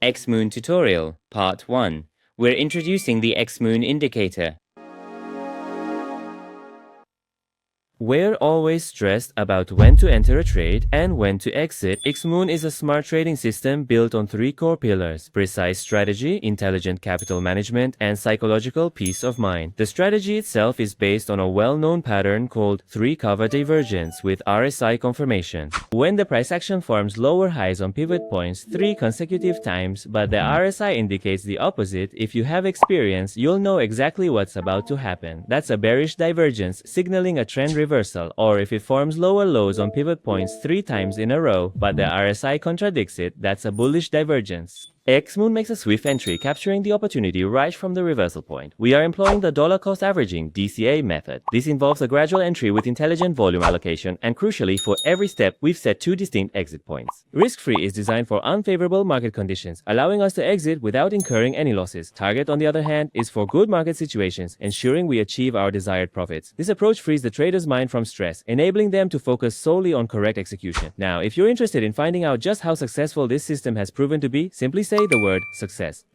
Xmoon tutorial, part 1. We're introducing the Xmoon indicator. We're always stressed about when to enter a trade and when to exit. Xmoon is a smart trading system built on 3 core pillars: precise strategy, intelligent capital management, and psychological peace of mind. The strategy itself is based on a well-known pattern called 3-cover divergence with RSI confirmation. When the price action forms lower highs on pivot points 3 consecutive times, but the RSI indicates the opposite, if you have experience, you'll know exactly what's about to happen. That's a bearish divergence, signaling a trend reversal. Or if it forms lower lows on pivot points 3 times in a row, but the RSI contradicts it, that's a bullish divergence. Xmoon makes a swift entry, capturing the opportunity right from the reversal point. We are employing the dollar cost averaging DCA method. This involves a gradual entry with intelligent volume allocation, and crucially, for every step, we've set 2 distinct exit points. Risk-free is designed for unfavorable market conditions, allowing us to exit without incurring any losses. Target, on the other hand, is for good market situations, ensuring we achieve our desired profits. This approach frees the trader's mind from stress, enabling them to focus solely on correct execution. Now, if you're interested in finding out just how successful this system has proven to be, simply say the word success.